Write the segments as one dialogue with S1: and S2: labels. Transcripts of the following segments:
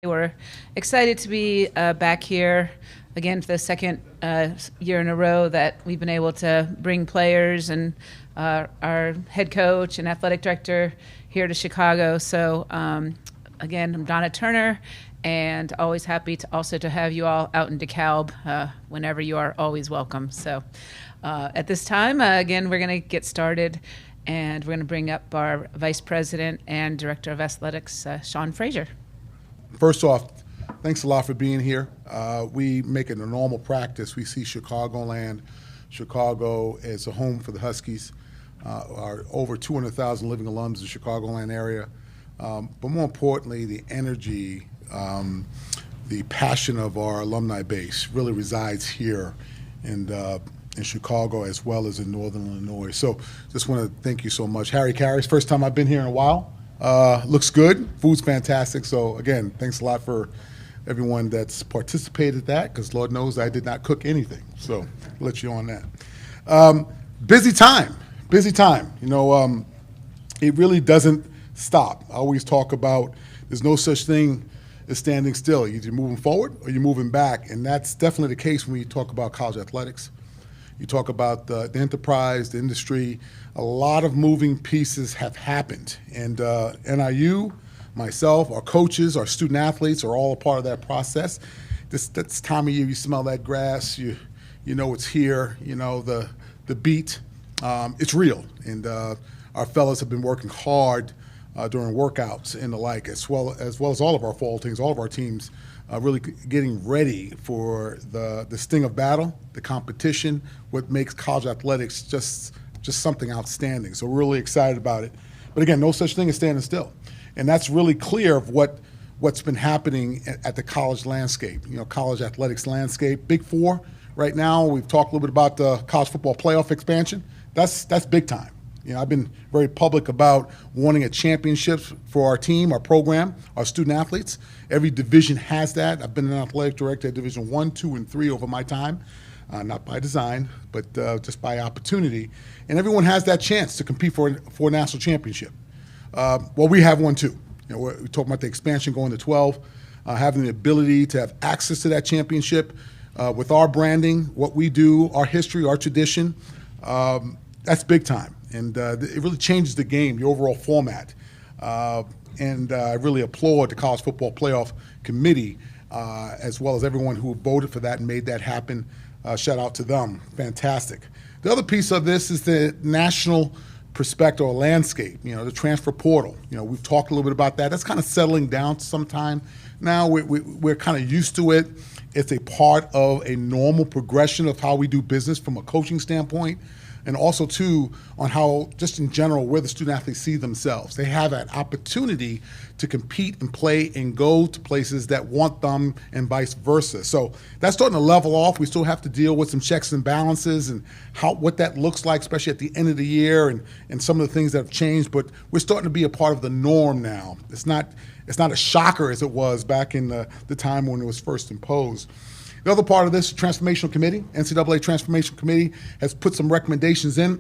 S1: We're excited to be back here again for the second year in a row that we've been able to bring players and our head coach and athletic director here to Chicago. So again, I'm Donna Turner, and always happy to have you all out in DeKalb whenever you are always welcome. So at this time, again, we're going to get started, and we're going to bring up our Vice President and Director of Athletics, Sean Frazier.
S2: First off, thanks a lot for being here. We make it a normal practice. We see Chicagoland. Chicago is a home for the Huskies. Our over 200,000 living alums in the Chicagoland area. But more importantly, the energy, the passion of our alumni base really resides here in Chicago as well as in Northern Illinois. So just want to thank you so much. Caray, first time I've been here in a while. Looks good. Food's fantastic. So again, thanks a lot for everyone that's participated in that, because Lord knows I did not cook anything. So I'll let you on that. Busy time. You know, it really doesn't stop. I always talk about there's no such thing as standing still. You're either moving forward or you're moving back, and that's definitely the case when you talk about college athletics. You talk about the enterprise, the industry. A lot of moving pieces have happened. And NIU, myself, our coaches, our student athletes are all a part of that process. This time of year, you smell that grass, you know it's here, you know the beat. It's real. And our fellows have been working hard during workouts and the like, as well as all of our fall teams, all of our teams, really getting ready for the sting of battle, the competition, what makes college athletics just something outstanding. So we're really excited about it. But again, no such thing as standing still. And that's really clear of what's been happening at the college landscape, college athletics landscape. Big Four right now, we've talked a little bit about the college football playoff expansion. That's big time. I've been very public about wanting a championship for our team, our program, our student athletes. Every division has that. I've been an athletic director at Division 1, 2, and 3 over my time, not by design, but just by opportunity. And everyone has that chance to compete for a national championship. Well, we have one too. We're talking about the expansion going to 12, having the ability to have access to that championship with our branding, what we do, our history, our tradition. That's big time. And it really changes the game, the overall format. And I really applaud the College Football Playoff Committee, as well as everyone who voted for that and made that happen. Shout out to them. Fantastic. The other piece of this is the national perspective or landscape, the transfer portal. We've talked a little bit about that. That's kind of settling down sometime. Now we're kind of used to it. It's a part of a normal progression of how we do business from a coaching standpoint. And also, too, on how, just in general, where the student-athletes see themselves. They have that opportunity to compete and play and go to places that want them and vice versa. So that's starting to level off. We still have to deal with some checks and balances and what that looks like, especially at the end of the year and some of the things that have changed. But we're starting to be a part of the norm now. It's not a shocker as it was back in the time when it was first imposed. The other part of this, Transformational Committee, NCAA Transformational Committee, has put some recommendations in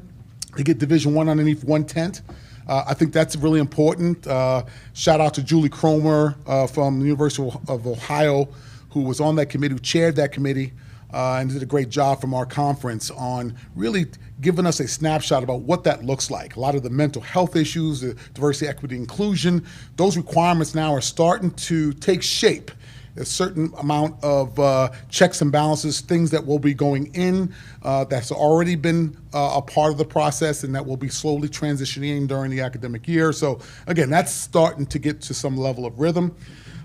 S2: to get Division I underneath 110th. I think that's really important. Shout out to Julie Cromer from the University of Ohio, who was on that committee, who chaired that committee, and did a great job from our conference on really giving us a snapshot about what that looks like. A lot of the mental health issues, the diversity, equity, inclusion, those requirements now are starting to take shape. A certain amount of checks and balances, things that will be going in that's already been a part of the process and that will be slowly transitioning during the academic year. So, again, that's starting to get to some level of rhythm.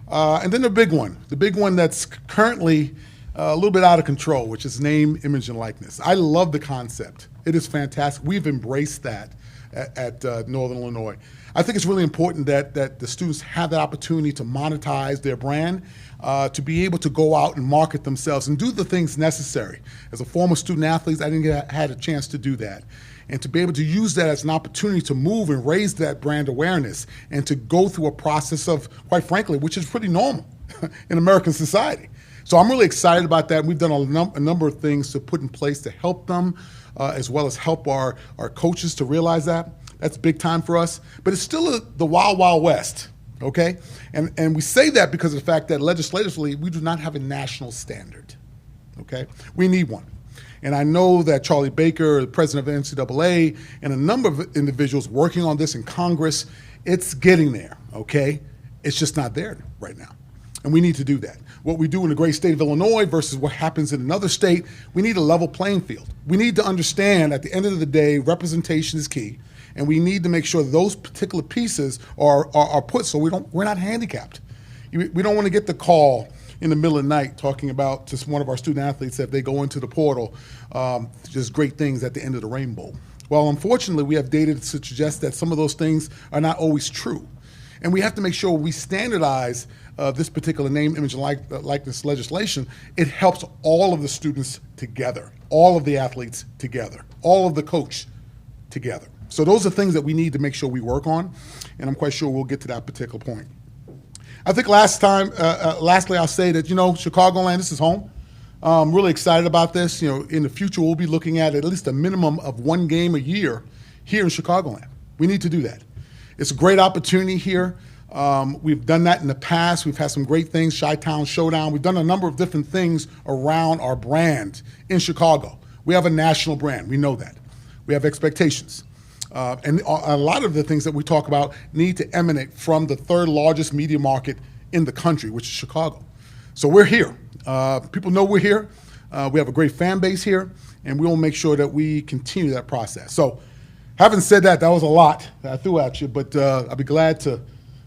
S2: And then the big one that's currently a little bit out of control, which is name, image, and likeness. I love the concept. It is fantastic. We've embraced that at Northern Illinois. I think it's really important that the students have the opportunity to monetize their brand, to be able to go out and market themselves and do the things necessary. As a former student athlete, I didn't had a chance to do that. And to be able to use that as an opportunity to move and raise that brand awareness and to go through a process of, quite frankly, which is pretty normal in American society. So I'm really excited about that. We've done a number of things to put in place to help them, as well as help our coaches to realize that. That's big time for us. But it's still the wild, wild west. okay? And we say that because of the fact that legislatively we do not have a national standard, okay? We need one. And I know that Charlie Baker, the president of NCAA, and a number of individuals working on this in Congress, it's getting there, okay? It's just not there right now. And we need to do that. What we do in the great state of Illinois versus what happens in another state, we need a level playing field. We need to understand at the end of the day, representation is key. And we need to make sure that those particular pieces are put so we're not handicapped. We don't want to get the call in the middle of the night talking about just one of our student athletes that if they go into the portal, just great things at the end of the rainbow. Well, unfortunately, we have data to suggest that some of those things are not always true. And we have to make sure we standardize this particular name, image, and likeness legislation. It helps all of the students together, all of the athletes together, all of the coach together. So those are things that we need to make sure we work on, and I'm quite sure we'll get to that particular point. I think lastly, I'll say that, Chicagoland, this is home. I'm really excited about this. In the future, we'll be looking at least a minimum of one game a year here in Chicagoland. We need to do that. It's a great opportunity here. We've done that in the past. We've had some great things, Chi-Town Showdown. We've done a number of different things around our brand in Chicago. We have a national brand. We know that. We have expectations. And a lot of the things that we talk about need to emanate from the third largest media market in the country, which is Chicago. So we're here. People know we're here. We have a great fan base here, and we will make sure that we continue that process. So having said that, that was a lot that I threw at you, but I'll be glad to,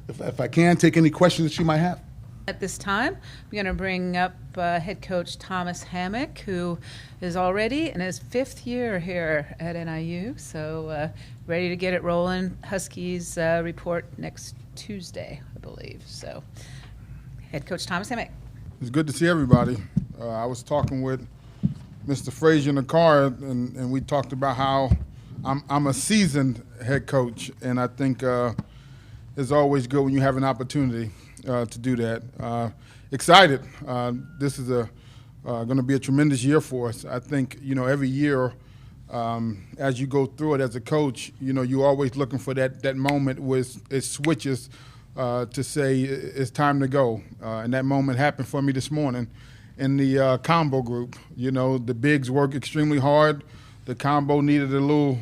S2: if I can, take any questions that you might have.
S1: At this time, we're going to bring up head coach Thomas Hammock, who is already in his 5th year here at NIU, so ready to get it rolling. Huskies report next Tuesday, I believe. So, head coach Thomas Hammock.
S3: It's good to see everybody. I was talking with Mr. Frazier in the car, and we talked about how I'm a seasoned head coach, and I think it's always good when you have an opportunity to do that. Excited. This is going to be a tremendous year for us. I think, every year as you go through it as a coach, you're always looking for that moment where it switches to say it's time to go. And that moment happened for me this morning in the combo group. The bigs work extremely hard. The combo needed a little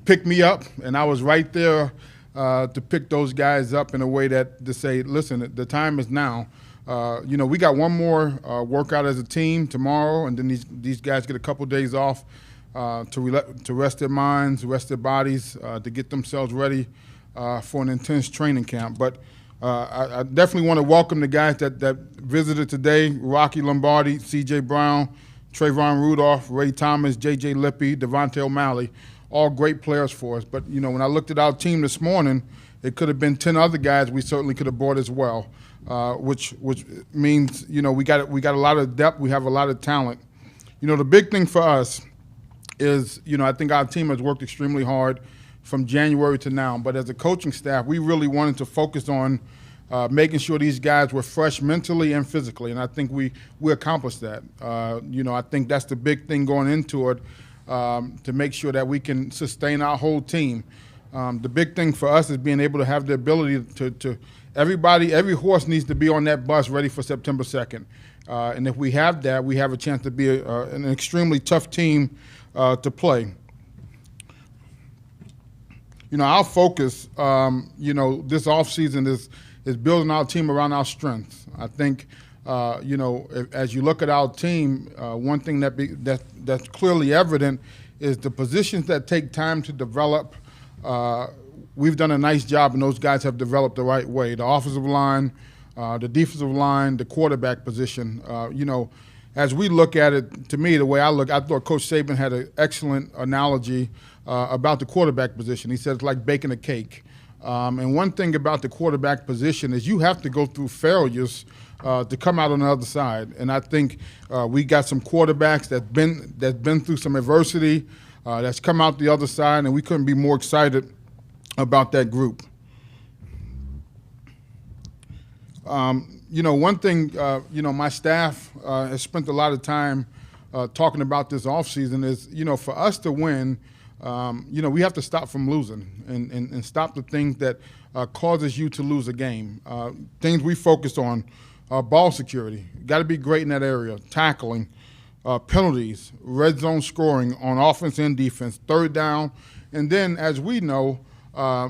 S3: pick me up, and I was right there to pick those guys up in a way that to say, listen, the time is now. We got one more workout as a team tomorrow, and then these guys get a couple days off to rest their minds, rest their bodies, to get themselves ready for an intense training camp. But I definitely want to welcome the guys that visited today: Rocky Lombardi, C.J. Brown, Trayvon Rudolph, Ray Thomas, J.J. Lippy, Devontae O'Malley. All great players for us. But, when I looked at our team this morning, it could have been 10 other guys we certainly could have brought as well, which means, we got a lot of depth. We have a lot of talent. The big thing for us is, I think our team has worked extremely hard from January to now. But as a coaching staff, we really wanted to focus on making sure these guys were fresh mentally and physically. And I think we accomplished that. I think that's the big thing going into it. To make sure that we can sustain our whole team. The big thing for us is being able to have the ability to every horse needs to be on that bus ready for September 2nd. And if we have that, we have a chance to be an extremely tough team to play. Our focus, this offseason is building our team around our strengths. I think, as you look at our team, one thing that's clearly evident is the positions that take time to develop. We've done a nice job, and those guys have developed the right way. The offensive line, the defensive line, the quarterback position. As we look at it, to me, the way I thought Coach Saban had an excellent analogy about the quarterback position. He said it's like baking a cake. And one thing about the quarterback position is you have to go through failures to come out on the other side. And I think we got some quarterbacks that's been through some adversity, that's come out the other side, and we couldn't be more excited about that group. One thing, my staff has spent a lot of time talking about this offseason is, for us to win, we have to stop from losing and stop the things that causes you to lose a game. Things we focused on, ball security. Got to be great in that area. Tackling, penalties, red zone scoring on offense and defense, third down. And then, as we know,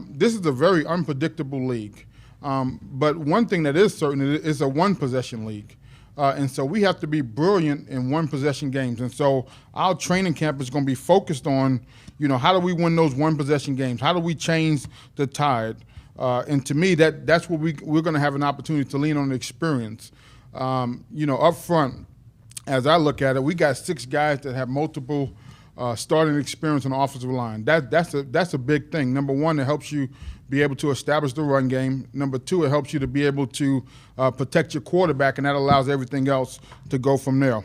S3: this is a very unpredictable league. But one thing that is certain is a one-possession league. And so we have to be brilliant in one-possession games. And so our training camp is going to be focused on, how do we win those one-possession games? How do we change the tide? And to me, that's where we're going to have an opportunity to lean on the experience. Up front, as I look at it, we got 6 guys that have multiple starting experience on the offensive line. That's a big thing. Number one, it helps you be able to establish the run game. Number 2, it helps you to be able to protect your quarterback, and that allows everything else to go from there.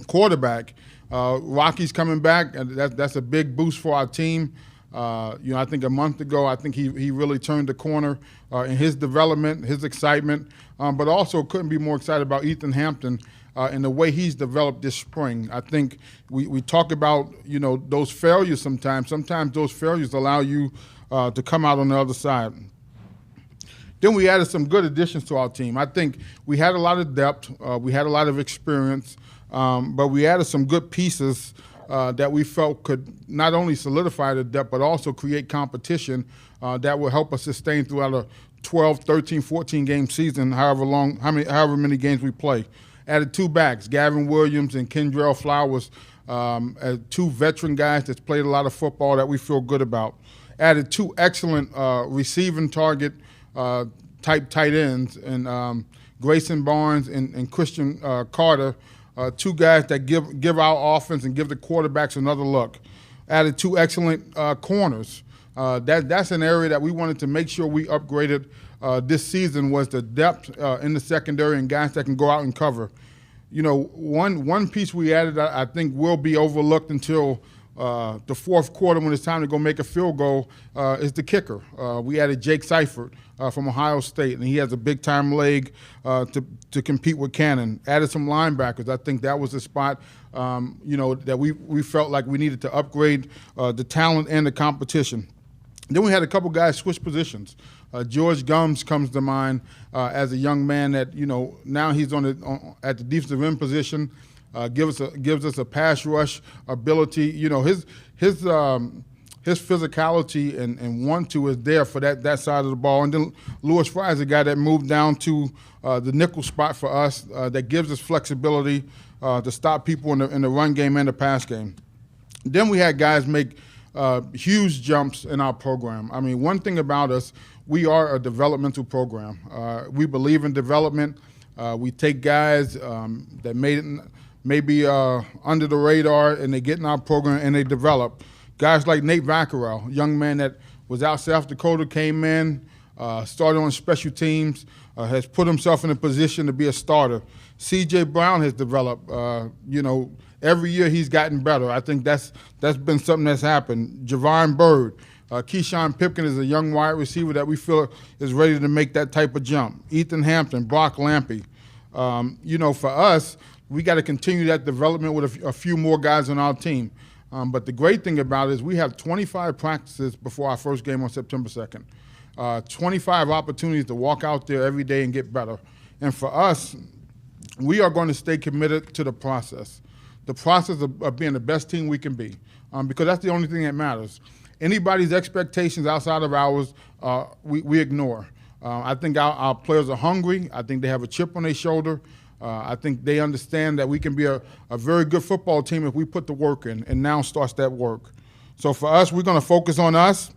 S3: Quarterback, Rocky's coming back, and that's a big boost for our team. I think a month ago, I think he really turned the corner in his development, his excitement, but also couldn't be more excited about Ethan Hampton and the way he's developed this spring. I think we talk about, those failures sometimes. Sometimes those failures allow you to come out on the other side. Then we added some good additions to our team. I think we had a lot of depth. We had a lot of experience, but we added some good pieces that we felt could not only solidify the depth, but also create competition that will help us sustain throughout a 12, 13, 14-game season, however many games we play. Added 2 backs, Gavin Williams and Kendrell Flowers, 2 veteran guys that's played a lot of football that we feel good about. Added 2 excellent receiving target type tight ends, and Grayson Barnes and Christian Carter, 2 guys that give our offense and give the quarterbacks another look. Added 2 excellent corners. That's an area that we wanted to make sure we upgraded this season, was the depth in the secondary and guys that can go out and cover. One piece we added I think will be overlooked until the fourth quarter when it's time to go make a field goal is the kicker. We added Jake Seifert from Ohio State, and he has a big-time leg to compete with Cannon. Added some linebackers. I think that was a spot, that we felt like we needed to upgrade the talent and the competition. Then we had a couple guys switch positions. George Gums comes to mind as a young man that, now he's at the defensive end position. Gives us a pass rush ability. His physicality and want-to is there for that side of the ball. And then Lewis Fry is a guy that moved down to the nickel spot for us that gives us flexibility to stop people in the run game and the pass game. Then we had guys make huge jumps in our program. I mean, one thing about us, we are a developmental program. We believe in development. We take guys that made it maybe under the radar, and they get in our program and they develop. Guys like Nate Vaccarell, young man that was out South Dakota, came in, started on special teams, has put himself in a position to be a starter. C.J. Brown has developed. Every year he's gotten better. I think that's been something that's happened. Javon Bird, Keyshawn Pipkin is a young wide receiver that we feel is ready to make that type of jump. Ethan Hampton, Brock Lampy. For us, we got to continue that development with a few more guys on our team. But the great thing about it is we have 25 practices before our first game on September 2nd. 25 opportunities to walk out there every day and get better. And for us, we are going to stay committed to the process of being the best team we can be, because that's the only thing that matters. Anybody's expectations outside of ours, we ignore. I think our players are hungry. I think they have a chip on their shoulder. I think they understand that we can be a very good football team if we put the work in, and now starts that work. So for us, we're going to focus on us.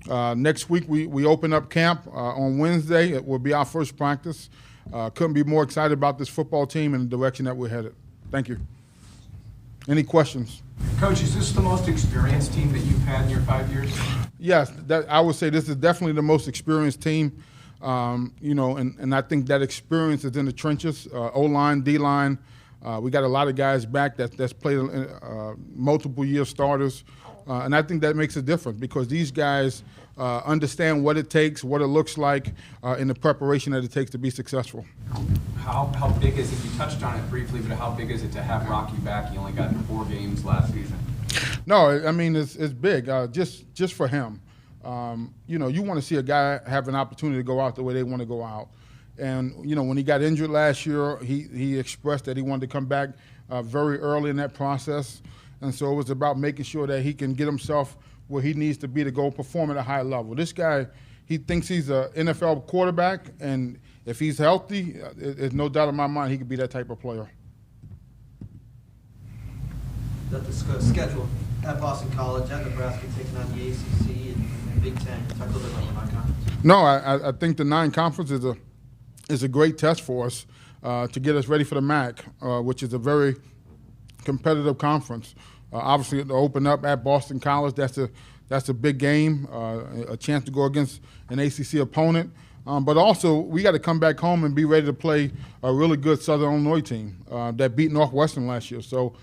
S3: Next week, we open up camp on Wednesday. It will be our first practice. Couldn't be more excited about this football team and the direction that we're headed. Thank you. Any questions?
S4: Coach, is this the most experienced team that you've had in your 5 years?
S3: Yes, I would say this is definitely the most experienced team. And I think that experience is in the trenches, O-line, D-line. We got a lot of guys back that's played multiple year starters. And I think that makes a difference because these guys understand what it takes, what it looks like, in the preparation that it takes to be successful.
S4: How big is it? You touched on it briefly, but how big is it to have Rocky back? He only got 4 games last season.
S3: No, I mean it's big. Just for him, you want to see a guy have an opportunity to go out the way they want to go out. And when he got injured last year, he expressed that he wanted to come back very early in that process, and so it was about making sure that he can get himself where he needs to be to go perform at a high level. This guy, he thinks he's an NFL quarterback, and if he's healthy, there's no doubt in my mind he could be that type of player.
S5: That the schedule at Boston College, at Nebraska, taking on the ACC and Big Ten. Talk a little bit about the non-conference.
S3: No, I think the non-conference is a great test for us to get us ready for the MAC, which is a very competitive conference. Obviously, to open up at Boston College, that's a big game, a chance to go against an ACC opponent. But also, we got to come back home and be ready to play a really good Southern Illinois team that beat Northwestern last year. So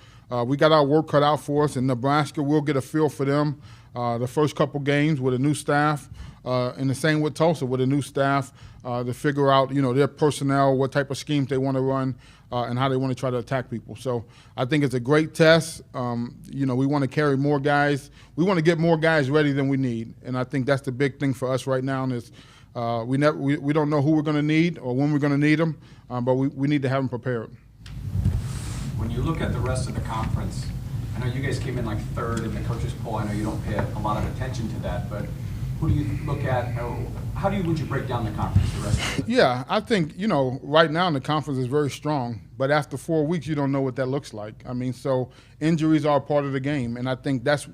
S3: we got our work cut out for us. In Nebraska, we'll get a feel for them the first couple games with a new staff, and the same with Tulsa with a new staff to figure out, their personnel, what type of schemes they want to run, and how they want to try to attack people. So I think it's a great test. We want to carry more guys. We want to get more guys ready than we need, and I think that's the big thing for us right now. Is we don't know who we're going to need or when we're going to need them, but we need to have them prepared.
S4: When you look at the rest of the conference, I know you guys came in like third in the coaches poll. I know you don't pay a lot of attention to that, but who do you look at? Would you break down the conference, the rest of it?
S3: Yeah, I think, right now the conference is very strong, but after 4 weeks, you don't know what that looks like. I mean, so injuries are part of the game, and I think that's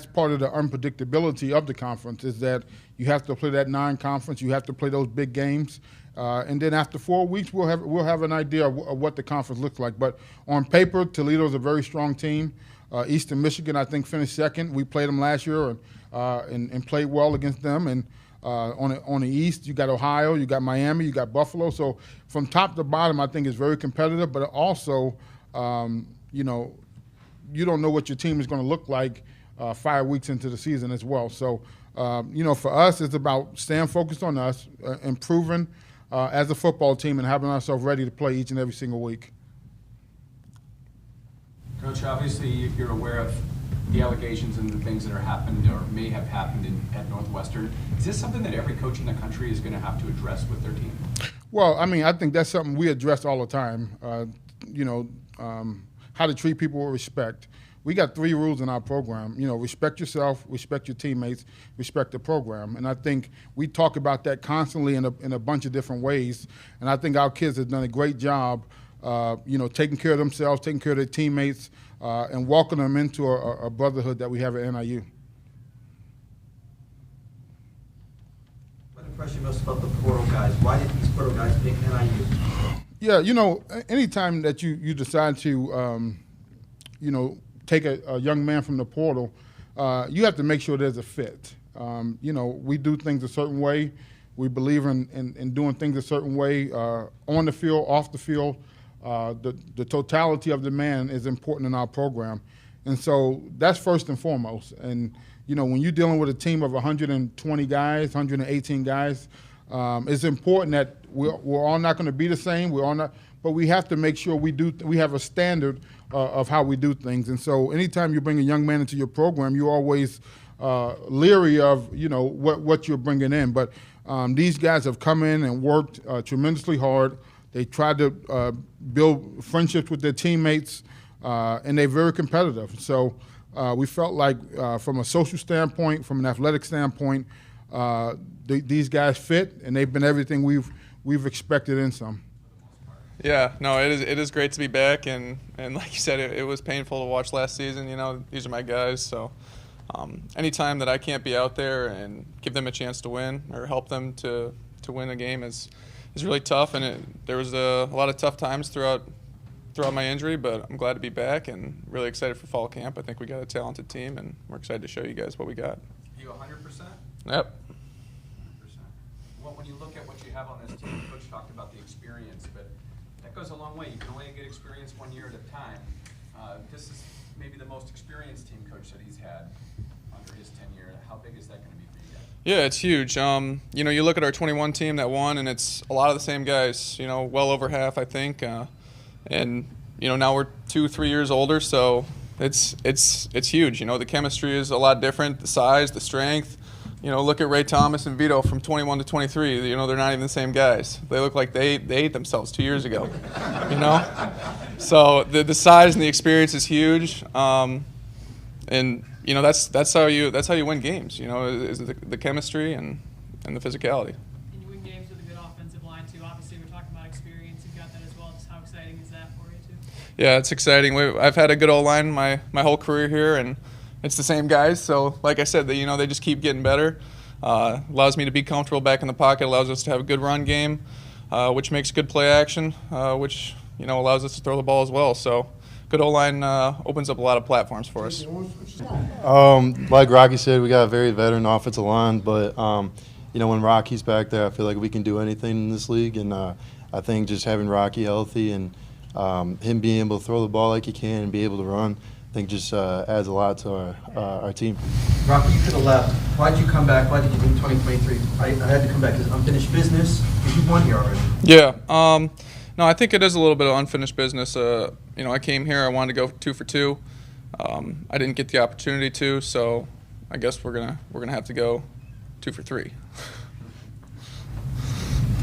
S3: part of the unpredictability of the conference is that you have to play that non-conference, you have to play those big games, and then after 4 weeks, we'll have an idea of what the conference looks like. But on paper, Toledo's a very strong team. Eastern Michigan, I think, finished second. We played them last year and played well against them. And on the East, you got Ohio, you got Miami, you got Buffalo. So from top to bottom, I think it's very competitive. But also, you don't know what your team is going to look like 5 weeks into the season as well. So, for us, it's about staying focused on us, improving as a football team, and having ourselves ready to play each and every single week.
S4: Coach, obviously you're aware of the allegations and the things that are happened or may have happened at Northwestern. Is this something that every coach in the country is going to have to address with their team?
S3: Well, I mean, I think that's something we address all the time, how to treat people with respect. We got 3 rules in our program. Respect yourself, respect your teammates, respect the program. And I think we talk about that constantly in a bunch of different ways. And I think our kids have done a great job taking care of themselves, taking care of their teammates, and walking them into a brotherhood that we have at NIU.
S5: What impressed you most about the portal guys? Why did these portal guys pick NIU?
S3: Yeah, anytime that you decide to, take a young man from the portal, you have to make sure there's a fit. We do things a certain way. We believe in doing things a certain way on the field, off the field. The totality of the man is important in our program. And so that's first and foremost. And, when you're dealing with a team of 120 guys, 118 guys, it's important that we're all not going to be the same. We're all not, but we have to make sure we have a standard of how we do things. And so anytime you bring a young man into your program, you're always leery of, what you're bringing in. But these guys have come in and worked tremendously hard. They tried to build friendships with their teammates, and they're very competitive. So we felt like from a social standpoint, from an athletic standpoint, these guys fit, and they've been everything we've expected and some.
S6: Yeah, no, it is great to be back, and like you said, it was painful to watch last season. These are my guys, so anytime that I can't be out there and give them a chance to win or help them to win a game is really tough. And there was a lot of tough times throughout my injury, but I'm glad to be back and really excited for fall camp. I think we got a talented team, and we're excited to show you guys what we got.
S4: You 100%?
S6: Yep.
S4: 100%. Well, when you look at what you have on this team, Coach talked about the experience, but that goes a long way. You can only get experience 1 year at a time. This is maybe the most experienced team coach that he's had under his tenure. How big is that going to be for you guys?
S6: Yeah, it's huge. You look at our 21 team that won, and it's a lot of the same guys. Well over half, I think. And now we're 2-3 years older, so it's huge. You know, the chemistry is a lot different, the size, the strength. You know, look at Ray Thomas and Vito from 21 to 23. You know, they're not even the same guys. They look like they ate themselves 2 years ago. You know, so the size and the experience is huge. And you know, that's how you win games. You know, is the chemistry and the physicality.
S7: And you win games with a good offensive line too. Obviously, we're talking about experience. You've got that as well. Just how exciting is that for you too?
S6: Yeah, it's exciting. I've had a good O-line my whole career here, and it's the same guys. So, like I said, they just keep getting better. Allows me to be comfortable back in the pocket. Allows us to have a good run game, which makes good play action, which allows us to throw the ball as well. So, good O-line opens up a lot of platforms for us.
S8: Like Rocky said, we got a very veteran offensive line, but when Rocky's back there, I feel like we can do anything in this league, and I think just having Rocky healthy and him being able to throw the ball like he can and be able to run, I think just adds a lot to our team.
S5: Rocky, you could have left. Why did you come back? Why did you do 2023? I had to come back because unfinished business. Because you won here already.
S6: Yeah. No, I think it is a little bit of unfinished business. I came here. I wanted to go 2 for 2. I didn't get the opportunity to, so I guess we're gonna have to go 2 for 3.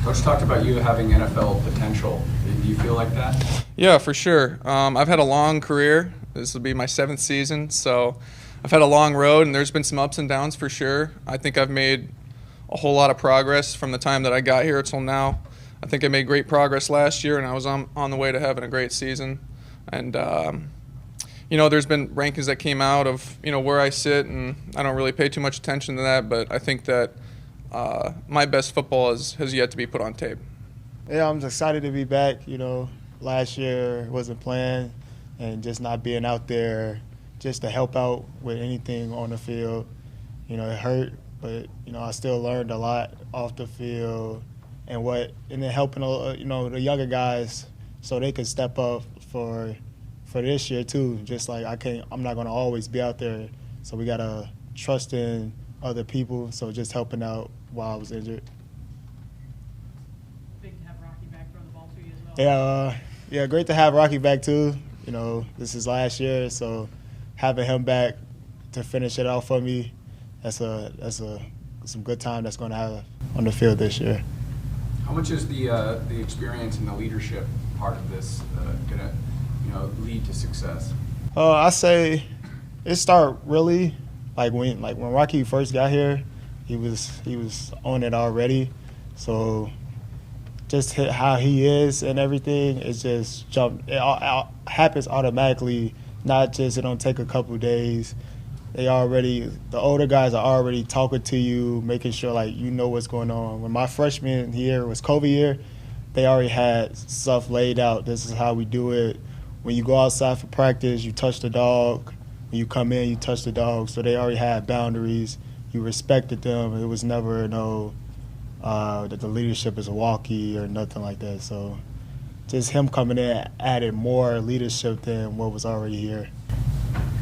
S4: Coach talked about you having NFL potential. Do you feel like that?
S6: Yeah, for sure. I've had a long career. This will be my 7th season, so I've had a long road, and there's been some ups and downs for sure. I think I've made a whole lot of progress from the time that I got here till now. I think I made great progress last year, and I was on the way to having a great season. And there's been rankings that came out of where I sit, and I don't really pay too much attention to that, but I think that my best football has yet to be put on tape.
S9: Yeah, I'm excited to be back. Last year wasn't planned, and just not being out there just to help out with anything on the field, it hurt, but I still learned a lot off the field, and then helping the younger guys so they could step up for this year too. Just like I'm not gonna always be out there, so we gotta trust in other people. So just helping out while I was injured.
S7: Big to have Rocky back throwing the ball to you as well.
S9: Yeah, great to have Rocky back too. This is last year, so having him back to finish it out for me, that's some good time that's gonna have on the field this year.
S4: How much is the experience and the leadership part of this gonna lead to success?
S9: I say it started really when Rocky first got here, he was on it already. So just how he is and everything, it just jumped. It happens automatically. Not just it don't take a couple days. The older guys are already talking to you, making sure what's going on. When my freshman year was COVID year, they already had stuff laid out. This is how we do it. When you go outside for practice, you touch the dog. When you come in, you touch the dog. So they already had boundaries. You respected them. It was never that the leadership is walkie or nothing like that. So just him coming in added more leadership than what was already here.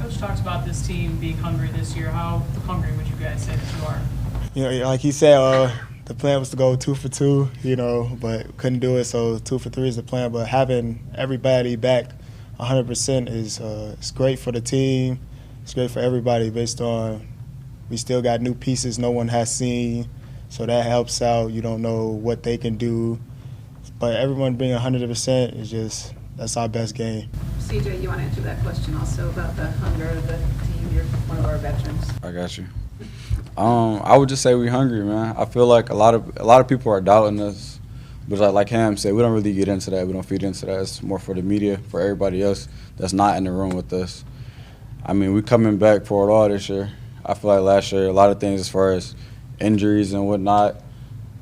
S7: Coach talks about this team being hungry this year. How hungry would you guys say that you are?
S9: Like he said, the plan was to go 2 for 2, but couldn't do it. So 2 for 3 is the plan. But having everybody back 100% is great for the team. It's great for everybody based on we still got new pieces no one has seen. So that helps out. You don't know what they can do. But everyone being 100% that's our best game.
S1: CJ, you want to answer that question also about the hunger of the team? You're one of our veterans.
S10: I got you. I would just say we're hungry, man. I feel like a lot of people are doubting us, but like Ham said, we don't really get into that. We don't feed into that. It's more for the media, for everybody else that's not in the room with us. I mean, we're coming back for it all this year. I feel like last year, a lot of things as far as injuries and whatnot.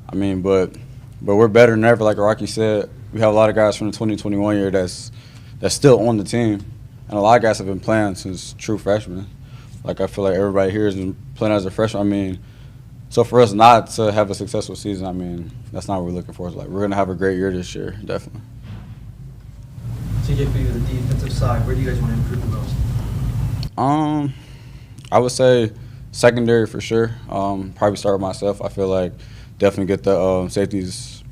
S10: I mean, but we're better than ever. Like Rocky said, we have a lot of guys from the 2021 year that's still on the team, and a lot of guys have been playing since true freshmen. Like I feel like everybody here has been playing as a freshman. I mean, so for us not to have a successful season, I mean, that's not what we're looking for. It's like we're gonna have a great year this year, definitely.
S5: TJ, for you, the defensive side, where do you guys want to improve the most?
S10: I would say secondary for sure. Probably start with myself. I feel like definitely get the safeties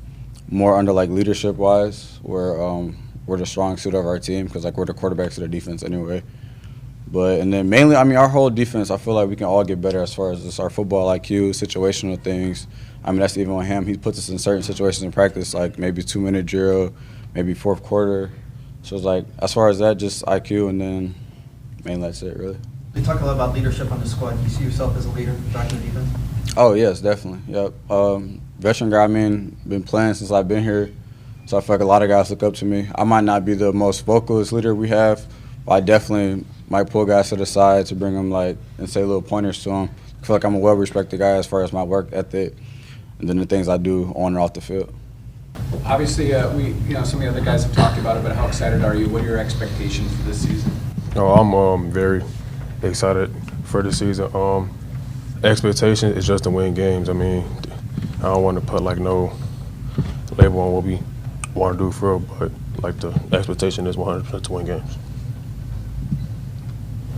S10: more under leadership wise, where we're the strong suit of our team because we're the quarterbacks of the defense anyway. But and then mainly, I mean, our whole defense, I feel like we can all get better as far as just our football IQ, situational things. I mean, that's even on him. He puts us in certain situations in practice, like maybe 2-minute drill, maybe fourth quarter. So it's like, as far as that, just IQ, and then mainly that's it, really.
S5: You talk a lot about leadership on the squad. Do you see yourself as a leader back in the defense?
S10: Oh, yes, definitely. Yep. Veteran guy, I mean, been playing since I've been here. So I feel like a lot of guys look up to me. I might not be the most vocalist leader we have, but I definitely might pull guys to the side to bring them, like, and say little pointers to them. I feel like I'm a well-respected guy as far as my work ethic and then the things I do on and off the field.
S4: Obviously, some of the other guys have talked about it, but how excited are you? What are your expectations for this season?
S11: Oh, I'm very excited for the season. Expectation is just to win games. I mean, I don't want to put like no label on what we want to do for real, but like the expectation is 100% to win games.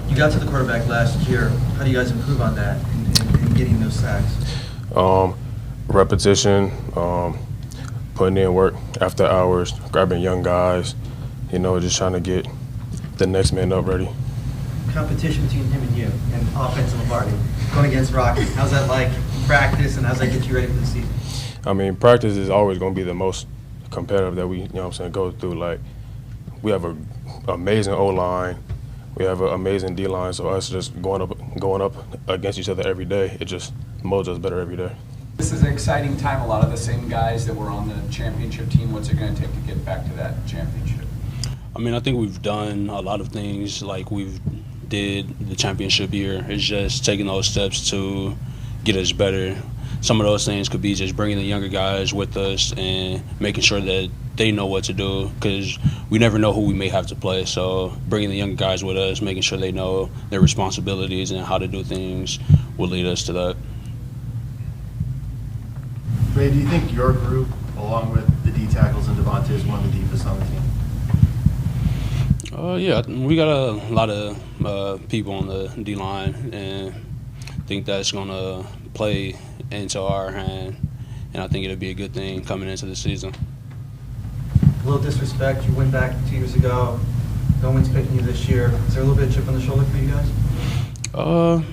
S5: You got to the quarterback last year. How do you guys improve on that in getting those sacks?
S11: Repetition, putting in work after hours, grabbing young guys, just trying to get the next man up ready.
S5: Competition between him and you and offensive party going against Rocky. How's that like in practice, and how's that get you ready for the season?
S11: I mean, practice is always going to be the most competitive that we, go through. Like, we have an amazing O-line. We have an amazing D-line, so us just going up against each other every day, it just molds us better every day.
S4: This is an exciting time. A lot of the same guys that were on the championship team. What's it going to take to get back to that championship?
S12: I mean, I think we've done a lot of things like we've did the championship year. It's just taking those steps to get us better. Some of those things could be just bringing the younger guys with us and making sure that they know what to do, because we never know who we may have to play. So bringing the younger guys with us, making sure they know their responsibilities and how to do things will lead us to that.
S13: Ray, do you think your group, along with the D tackles and Devontae, is one of the deepest on the team?
S12: Yeah, we got a lot of people on the D-line, and I think that's going to play into our hand, and I think it'll be a good thing coming into the season.
S5: A little disrespect. You went back 2 years ago. No one's picking you this year. Is there a little bit of chip on the shoulder for you guys?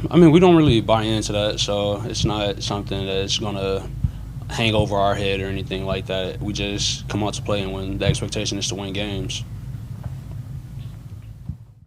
S12: I mean, we don't really buy into that, so it's not something that's going to hang over our head or anything like that. We just come out to play, and when the expectation is to win games.